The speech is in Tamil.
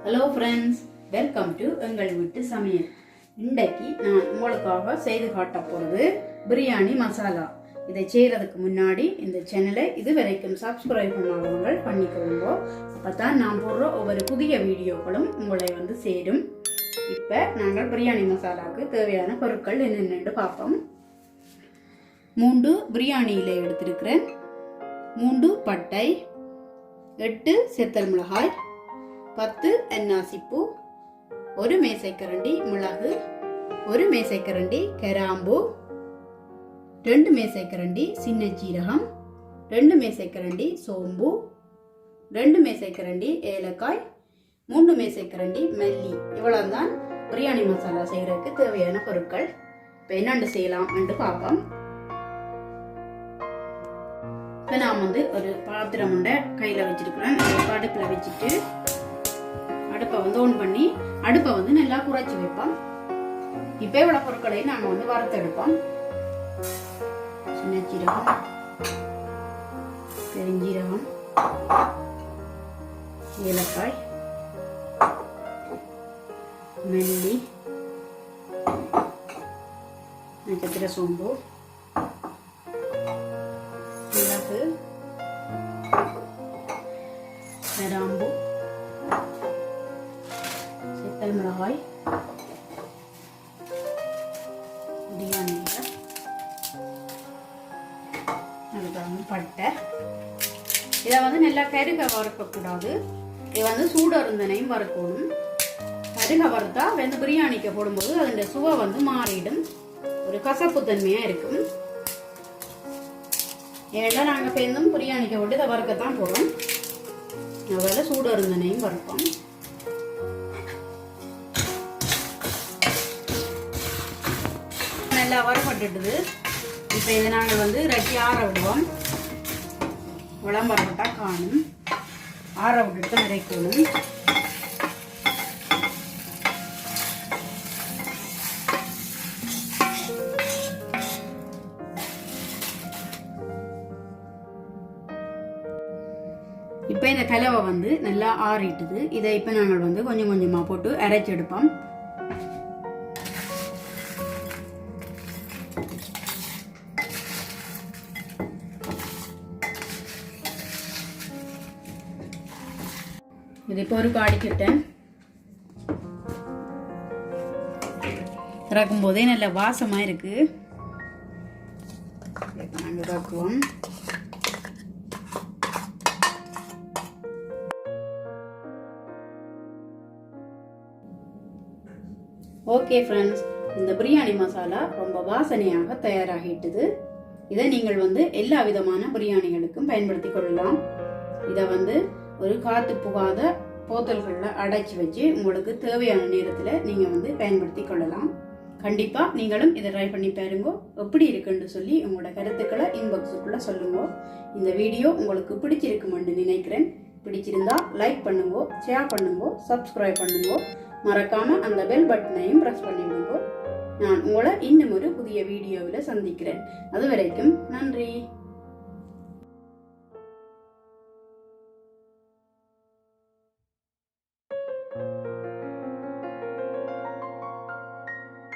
Hello friends, welcome to Enkal Veeddu Samayal. இன்றைக்கு நான் உங்களுக்காக செய்து காட்ட போறது பிரியாணி மசாலா. இதை செய்யறதுக்கு முன்னாடி இந்த சேனலை இதுவரைக்கும் சப்ஸ்கிரைப் பண்ணாதவங்க பண்ணிக்கோங்க. அப்பதான் நான் போடுற ஒவ்வொரு புதிய வீடியோக்களும் உங்களை சேரும். இப்போ நாங்கள் பிரியாணி மசாலாவுக்கு தேவையான பொருட்கள் என்னென்னு பார்ப்போம். 3 பிரியாணி இலை எடுத்திருக்கிறேன், 3 பட்டை, 8 செத்தல் மிளகாய், 10 அன்னாசிப்பூ, 1 மேசைக்கரண்டி மிளகு, 1 மேசைக்கரண்டி கிராம்பு, 2 மேசைக்கரண்டி சின்ன ஜீரகம், 2 மேசைக்கரண்டி சோம்பு, 2 மேசைக்கரண்டி ஏலக்காய், 3 மேசைக்கரண்டி மல்லி. இவ்வளவுதான் பிரியாணி மசாலா செய்யறதுக்கு தேவையான பொருட்கள். இப்போ என்னென்று செய்யலாம் என்று பார்ப்போம். இப்போ நான் ஒரு பாத்திரம் கையில் வச்சிருக்கிறேன். அடுப்பில் வச்சுட்டு அடுப்பை ஆன் பண்ணி அடுப்பை நல்லா குறைச்சி வைப்போம். இப்போ இவ்வளவு பொருட்களை நாங்கள் வறுத்தெடுப்போம். சின்ன ஜீரகம், பெருஞ்சீரகம், ஏலக்காய், மல்லி, நட்சத்திர சோம்பு, மிளகு, கிராம்பு, செத்தல் மிளகாய், பிரியாணி பட்டை. இதை நல்லா கருக வறுக்கக்கூடாது. இது சூடு இருந்தனையும் வறுக்கணும். கருக வறுத்தா பிரியாணிக்கு போடும்போது அதோட சுவை மாறிடும், ஒரு கசப்பு தன்மையா இருக்கும். ஏன்னா நாங்கள் பேருந்தும் பிரியாணிக்கு போட்டு இதை வறுக்கத்தான் போகிறோம். அதில் சூடு இருந்தனையும் வறுப்போம். நல்லா வரப்பட்டுடுது. இப்போ இதை நாங்கள் ரட்டி ஆற விடுவோம். விளம்பரம் விட்டால் காணும், ஆற விட்டுட்டு தான் இறைக்கணும். இப்போ இந்த கலவை நல்லா ஆறிட்டுது. இதை இப்போ நாங்கள் கொஞ்சம் கொஞ்சமாக போட்டு அரைச்சி எடுப்போம். இது இப்போ ஒரு காடிக்கிட்டேன். இறக்கும் போதே நல்ல வாசமாக இருக்கு. நாங்கள் இறக்குவோம். ஓகே ஃப்ரெண்ட்ஸ், இந்த பிரியாணி மசாலா ரொம்ப வாசனையாக தயாராகிட்டுது. இதை நீங்கள் எல்லா விதமான பிரியாணிகளுக்கும் பயன்படுத்தி கொள்ளலாம். இதை ஒரு காத்து புகாத போத்தல்களில் அடைச்சி வச்சு உங்களுக்கு தேவையான நேரத்தில் நீங்கள் பயன்படுத்தி கொள்ளலாம். கண்டிப்பாக நீங்களும் இதை ட்ரை பண்ணி பாருங்க. எப்படி இருக்குன்னு சொல்லி உங்களோட கருத்துக்களை இன்பாக்ஸுக்குள்ளே சொல்லுங்க. இந்த வீடியோ உங்களுக்கு பிடிச்சிருக்குமென்று நினைக்கிறேன். பிடிச்சிருந்தா லைக் பண்ணுங்க, ஷேர் பண்ணுங்க, சப்ஸ்கிரைப் பண்ணுங்க. மறக்காம அந்த பெல் பட்டனையும் பிரஸ் பண்ணிவிடுங்க. நான் உங்களை இன்னும் ஒரு புதிய வீடியோவில் சந்திக்கிறேன். அது வரைக்கும் நன்றி.